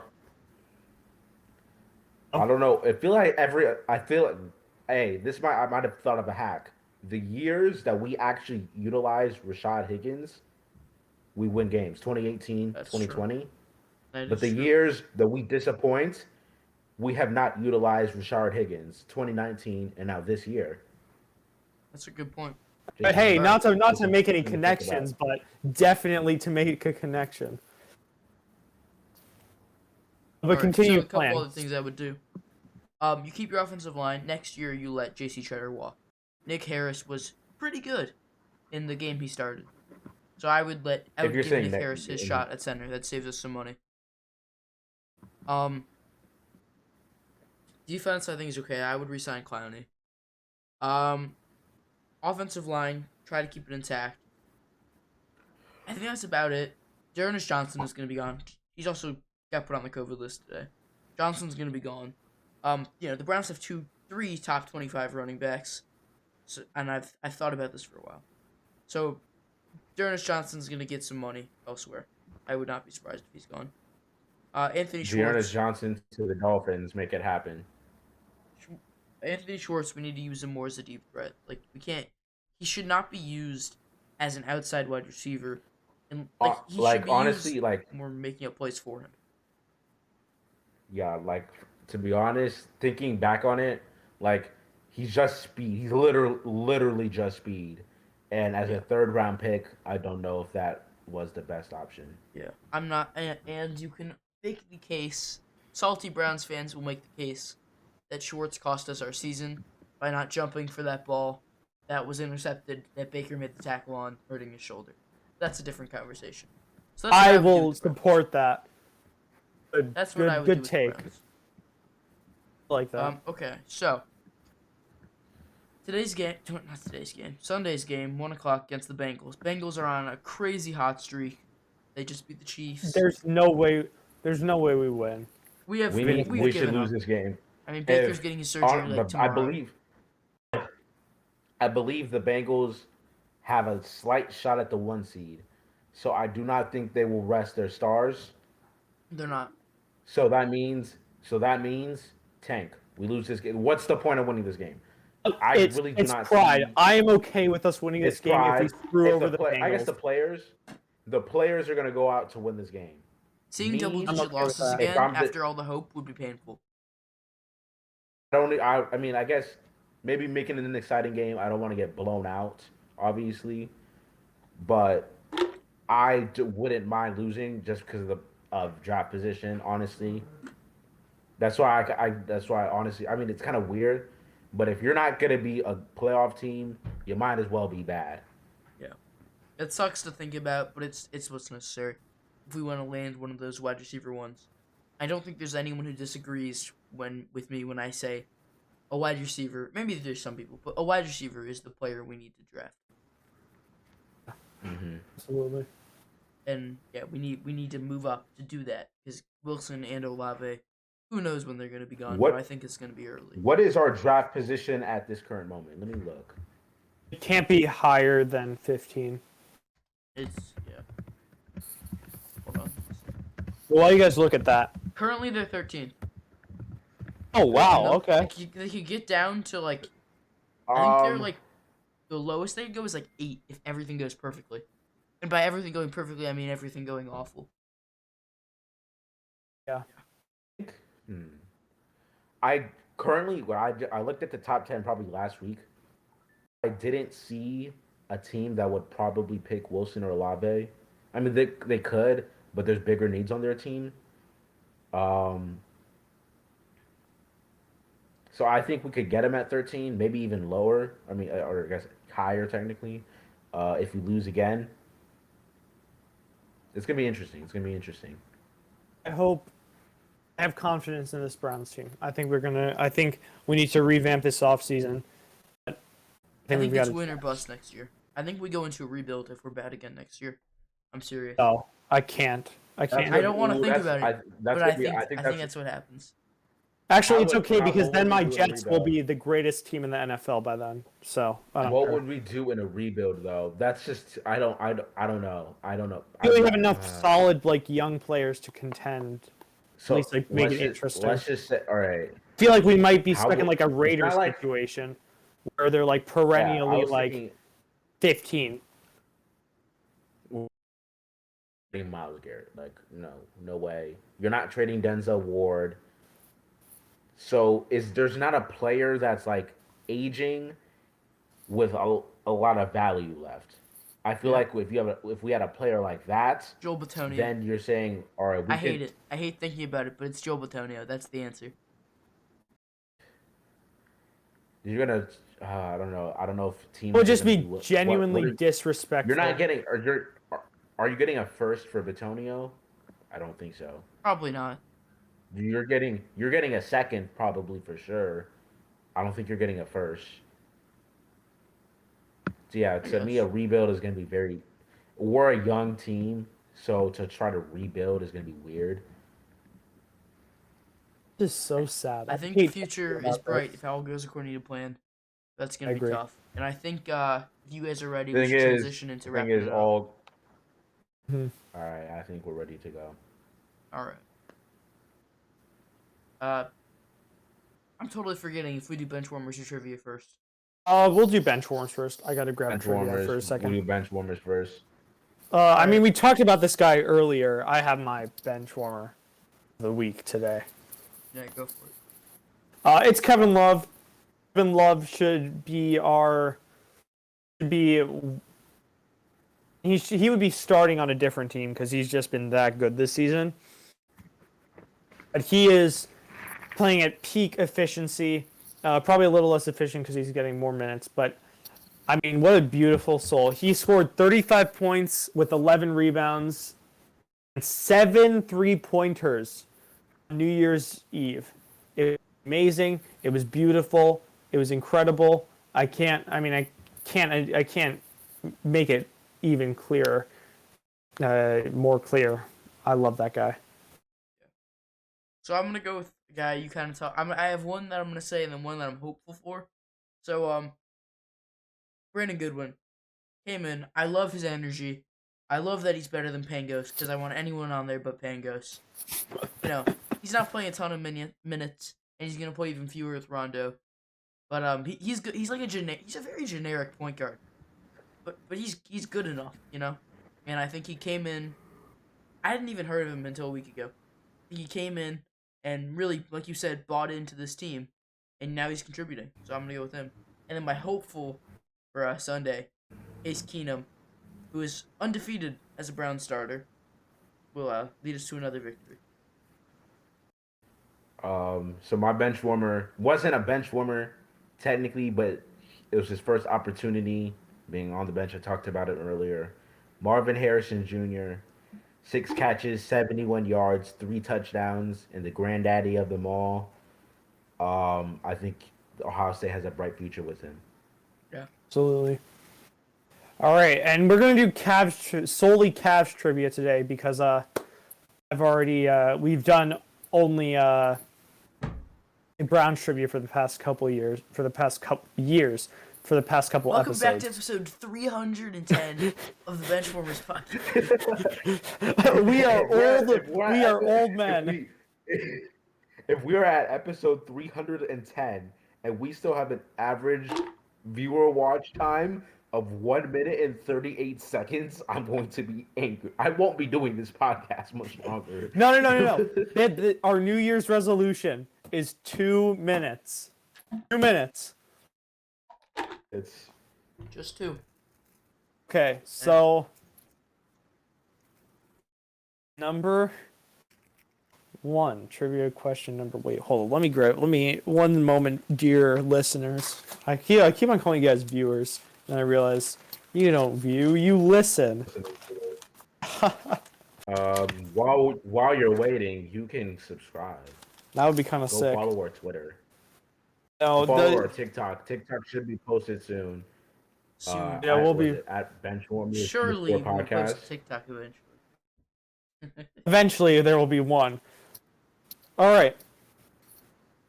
Oh. I don't know. I feel like hey, I might have thought of a hack. The years that we actually utilized Rashad Higgins, we win games. 2018, That's 2020. That But is the true. years that we disappoint, we have not utilized Rashard Higgins. 2019 and now this year. That's a good point. But hey, not to make any Something to think connections, about. but definitely to make a connection. But Alright, continue so a couple playing. other things I would do. You keep your offensive line. Next year, you let J.C. Treader walk. Nick Harris was pretty good in the game he started. So I would If give you're saying Nick that- Harris his in- shot at center. That saves us some money. Defense, I think, is okay. I would resign Clowney. Offensive line, try to keep it intact. I think that's about it. Dearness Johnson is going to be gone. He's also got put on the COVID list today. Johnson's going to be gone. The Browns have 3 top 25 running backs. So, and I've thought about this for a while. So, Dearness Johnson's going to get some money elsewhere. I would not be surprised if he's gone. Anthony Dearness Schwartz. Johnson to the Dolphins, make it happen. Anthony Schwartz, we need to use him more as a deep threat. Like, we can't... He should not be used as an outside wide receiver. And, he should be honestly, used like more making up plays for him. yeah, like to be honest, thinking back on it, like he's just speed. He's literally just speed. And as a 3rd round pick, I don't know if that was the best option. Yeah. I'm not... And you can make the case... Salty Browns fans will make the case that Schwartz cost us our season by not jumping for that ball that was intercepted that Baker made the tackle on, hurting his shoulder. That's a different conversation. So that's what I would do will with the Browns. support that. Good, That's what I would do good with take. the Browns. Like that. Okay, so Sunday's game, 1 o'clock against the Bengals. Bengals are on a crazy hot streak. They just beat the Chiefs. There's no way we win. We should lose this game. I mean, Baker's If- getting his surgery like tomorrow. I believe the Bengals have a slight shot at the 1 seed. So I do not think they will rest their stars. They're not. So that means tank. We lose this game. What's the point of winning this game? I it's really do not pride. see- I am okay with us winning this It's game pride. if we screw If over the I guess Bengals. the players are going to go out to win this game. Seeing Me, double-digit I'm okay with losses that. again If I'm the- after all the hope would be painful. I mean, I guess maybe making it an exciting game. I don't want to get blown out, obviously, but I wouldn't mind losing just because of draft position. Honestly, that's why honestly, I mean, it's kind of weird, but if you're not gonna be a playoff team, you might as well be bad. Yeah, it sucks to think about, but it's what's necessary if we want to land one of those wide receiver ones. I don't think there's anyone who disagrees with me when I say a wide receiver. Maybe there's some people, but a wide receiver is the player we need to draft. Mm-hmm. Absolutely. And yeah, we need to move up to do that because Wilson and Olave, who knows when they're going to be gone? What- But I think it's going to be early. What is our draft position at this current moment? Let me look. It can't be higher than 15. It's Hold on. Well, while you guys look at that. Currently, they're 13. Oh wow, okay. They could get down to like. I think they're Um, like the lowest they could go is like 8 if everything goes perfectly. And by everything going perfectly, I mean everything going awful. Yeah. hmm. I currently, when I looked at the top 10 probably last week. I didn't see a team that would probably pick Wilson or Olave. I mean, they could, but there's bigger needs on their team. Um, so I think we could get him at 13, maybe even lower. I mean, or I guess higher technically. If we lose again, it's gonna be interesting. It's gonna be interesting. I have confidence in this Browns team. I think we need to revamp this offseason. I I think we've it's got win or bust next year. I think we go into a rebuild if we're bad again next year. I'm serious. No, I can't. I can't. I don't want to think about it, That's but I gonna be. think I think that's what happens. Actually, it's What okay because what then would we my do in a Jets will rebuild? be the greatest team in the NFL by then. So I don't What care. would we do in a rebuild though? That's just I don't know. I don't know. We really have enough solid young players to contend. So At least make it interesting. Let's just say, all right. I feel like we might be How stuck in would- a it's Raiders not like situation where they're I perennially was thinking 15. trading Miles Garrett. Like no way. You're not trading Denzel Ward. So there's not a player that's aging with a lot of value left. I feel Yeah. like if we had a player like that, Joel Batonio. then you're saying, all right, I hate it. I hate thinking about it, but it's Joel Batonio. That's the answer. You're gonna. I don't know. I don't know if teams It would are just gonna be what genuinely are- disrespectful. You're not getting. Are you getting a first for Batonio? I don't think so. Probably not. You're getting a second probably for sure. I don't think you're getting a first. So yeah, to me a rebuild is gonna be very. We're a young team, so to try to rebuild is gonna be weird. This is so sad. I think hate the future talking is about bright this. if all goes according to plan. That's gonna I be agree. tough. And I think if you guys are ready, we Thing should is, transition into thing wrapping is it up. all. Mhm. All right, I think we're ready to go. All right. I'm totally forgetting if we do Benchwarmers or trivia first. We'll do Benchwarmers first. I gotta grab trivia for a Benchwarmers. second. We do Benchwarmers first. I mean, we talked about this guy earlier. I have my Benchwarmer of the week today. Yeah, go for it. It's Kevin Love. Kevin Love should be he would be starting on a different team because he's just been that good this season. But he is playing at peak efficiency. Probably a little less efficient because he's getting more minutes. But, I mean, what a beautiful soul. He scored 35 points with 11 rebounds and 7 three-pointers on New Year's Eve. It was amazing. It was beautiful. It was incredible. I can't make it even clearer, more clear. I love that guy. So I'm gonna go with the guy you kind of talk. I have one that I'm gonna say and then one that I'm hopeful for. So Brandon Goodwin came in. I love his energy. I love that he's better than Pangos because I want anyone on there but Pangos. He's not playing a ton of minutes, and he's gonna play even fewer with Rondo. But he's good. He's he's a very generic point guard. But he's good enough, And I think he came in. I hadn't even heard of him until a week ago. He came in and really, like you said, bought into this team, and now he's contributing. So I'm gonna go with him. And then my hopeful for Sunday, Ace Keenum, who is undefeated as a Brown starter, will lead us to another victory. So my bench warmer wasn't a bench warmer technically, but it was his first opportunity being on the bench. I talked about it earlier. Marvin Harrison Jr., 6 catches, 71 yards, 3 touchdowns, and the granddaddy of them all. I think Ohio State has a bright future with him. Yeah. Absolutely. All right, and we're gonna do solely Cavs trivia today because we've done only Browns trivia for the past couple years. for the past couple Welcome back to episodes. episode 310 of the Benchwarmers podcast. We are old. If we're We at- are old men. If we're at episode 310 and we still have an average viewer watch time of 1 minute and 38 seconds, I'm going to be angry. I won't be doing this podcast much longer. No. Our New Year's resolution is 2 minutes. 2 minutes. It's Just two. Okay, so number 1 trivia question number. Wait, hold on. Let me. One moment, dear listeners. I keep on calling you guys viewers, and I realize you don't view, you listen. while you're waiting, you can subscribe. That would be kind of Go sick. follow our Twitter. No, Follow our TikTok. TikTok should be posted soon. Soon. Yeah, we'll be at Benchwarmers Surely we'll podcast. post TikTok eventually. eventually there will be one. All right.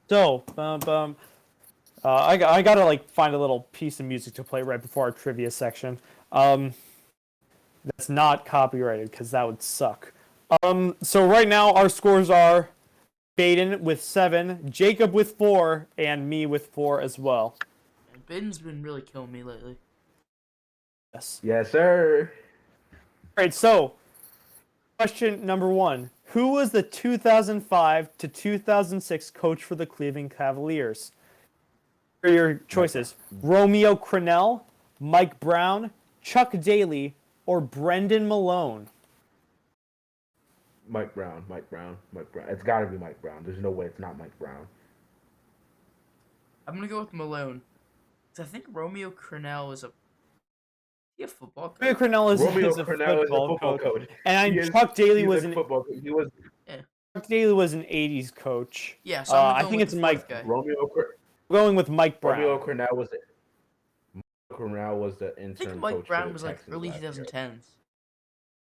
So, I gotta like find a little piece of music to play right before our trivia section. That's not copyrighted because that would suck. So right now our scores are Baden with 7, Jacob with 4, and me with 4 as well. And Ben's been really killing me lately. Yes. Yes, sir. All right. So, question number 1: who was the 2005 to 2006 coach for the Cleveland Cavaliers? Here are your choices: Romeo Crennel, Mike Brown, Chuck Daly, or Brendan Malone. Mike Brown. It's got to be Mike Brown. There's no way it's not Mike Brown. I'm gonna go with Malone. 'Cause I think Romeo Crennel is a football coach. Romeo Crennel is, Romeo is a Crennel is a football football coach. coach. And Chuck Daly He's was a an football coach. He was Chuck Daly was an 80s coach. Yeah, so I'm I going think with it's the Mike. fourth guy. Romeo. We're going with Mike Brown. Romeo Crennel was the intern. I think coach Mike for Brown the was like Texans early last year. 2010s.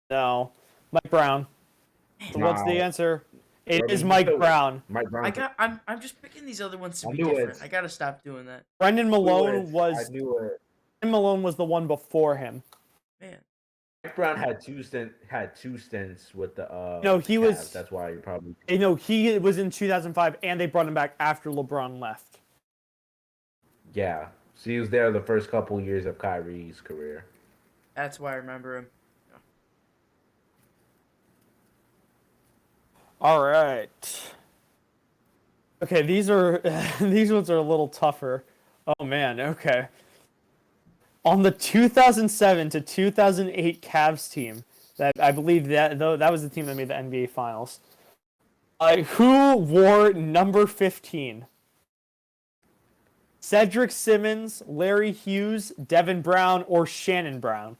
No, Mike Brown. So what's the answer? It is Mike Brown. Mike Brown. I'm just picking these other ones to I be knew different. it. I gotta stop doing that. Brendan Malone I was knew it. Brendan Malone was the one before him. Man. Mike Brown had two stints with the No, he Cavs. was- That's why you probably. No, he was in 2005, and they brought him back after LeBron left. Yeah. So he was there the first couple years of Kyrie's career. That's why I remember him. All right. Okay, these are these ones are a little tougher. Oh man, okay. On the 2007 to 2008 Cavs team, that I believe that was the team that made the NBA Finals. Who wore number 15? Cedric Simmons, Larry Hughes, Devin Brown, or Shannon Brown?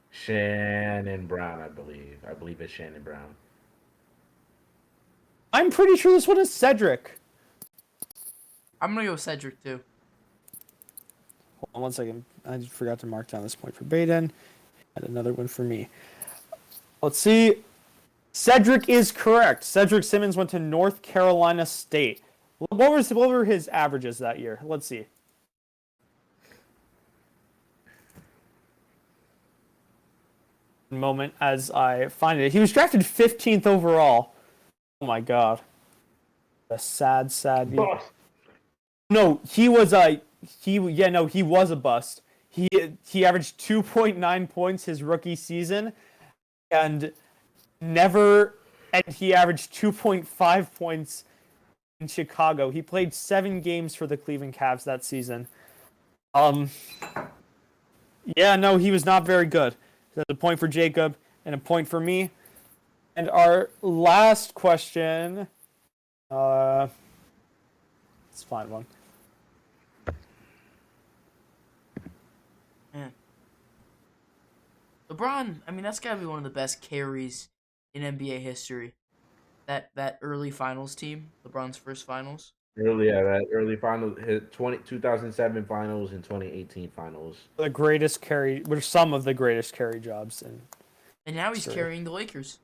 Shannon Brown, I believe. I believe it's Shannon Brown. I'm pretty sure this one is Cedric. I'm gonna go with Cedric too. Hold on 1 second. I just forgot to mark down this point for Baden. And another one for me. Let's see. Cedric is correct. Cedric Simmons went to North Carolina State. What were his averages that year? Let's see. Moment as I find it. He was drafted 15th overall. Oh my god. A sad year. No, he was a bust. He averaged 2.9 points his rookie season and he averaged 2.5 points in Chicago. He played 7 games for the Cleveland Cavs that season. Yeah, no, he was not very good. So that's a point for Jacob and a point for me. And our last question, let's find one. Man. LeBron, I mean, that's gotta be one of the best carries in NBA history. That early finals team, LeBron's first finals. Early finals, 2007 finals and 2018 finals. The greatest carry, were some of the greatest carry jobs. And now he's Sure. carrying the Lakers.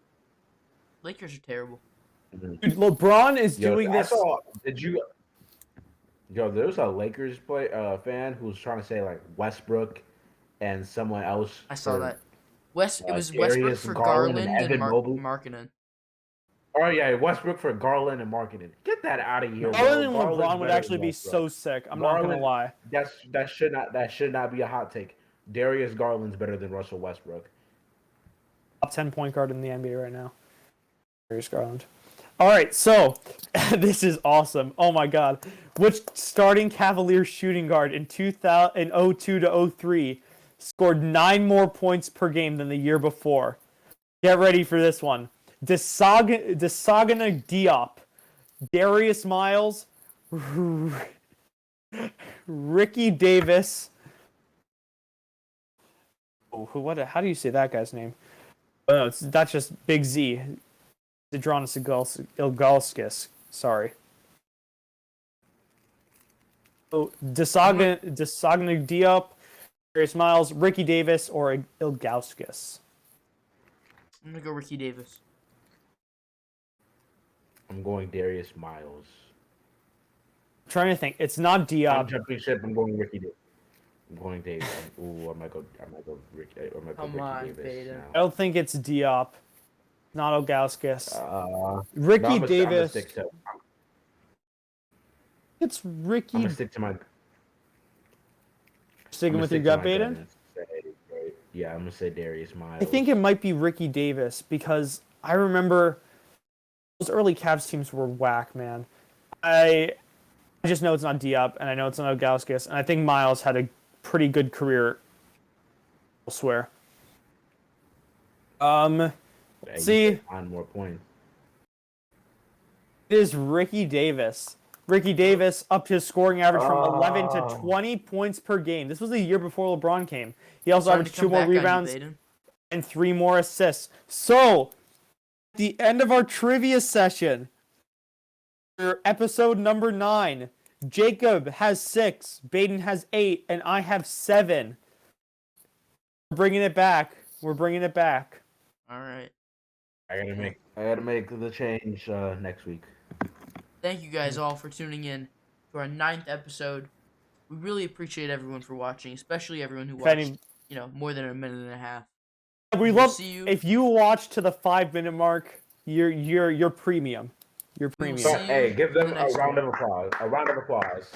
Lakers are terrible. Dude, LeBron is doing this. Yo, there was a Lakers fan who was trying to say like Westbrook and someone else I saw for that. It was Westbrook Darius for Garland and Garland and Evan Mobley. Markkanen. Oh yeah, Westbrook for Garland and Marketing. Get that out of here, bro. Garland and Garland's LeBron would better actually than be Westbrook. so sick. I'm not gonna lie. That should not be a hot take. Darius Garland's better than Russell Westbrook. Top 10 point guard in the NBA right now. Darius Garland. All right, so this is awesome. Oh my God, which starting Cavaliers shooting guard in 2002 to 03 scored 9 more points per game than the year before? Get ready for this one. Desagana Diop, Darius Miles, Ricky Davis. Oh, how do you say that guy's name? Oh, no, that's just Big Z. Zydrunas Ilgauskas. Sorry. So, Desagana Diop, Darius Miles, Ricky Davis, or Ilgauskas. I'm gonna go Ricky Davis. I'm going Darius Miles. I'm trying to think. It's not Diop. I'm jumping ship. I'm going Ricky Davis. I'm going Davis. Ooh, I might go Ricky Davis. Beta. I don't think it's Diop. Not Ilgauskas. Ricky Ricky Davis. I'm It's Ricky. gonna stick to my. Sticking with your gut, Baden? Yeah, I'm gonna say Darius Miles. I think it might be Ricky Davis because I remember those early Cavs teams were whack, man. I just know it's not Diop, and I know it's not Ilgauskas, and I think Miles had a pretty good career elsewhere. See, on more points. it is Ricky Davis. Ricky Davis upped his scoring average from 11 to 20 points per game. This was the year before LeBron came. He also averaged 2 more rebounds and 3 more assists. So, at the end of our trivia session, for episode number 9, Jacob has 6, Baden has 8, and I have 7. We're bringing it back. We're bringing it back. All right. I gotta make the change next week. Thank you guys all for tuning in to our 9th episode. We really appreciate everyone for watching, especially everyone who watched, more than a minute and a half. We love if you watch to the 5-minute mark. You're premium. You're premium. Hey, give them a round of applause. A round of applause.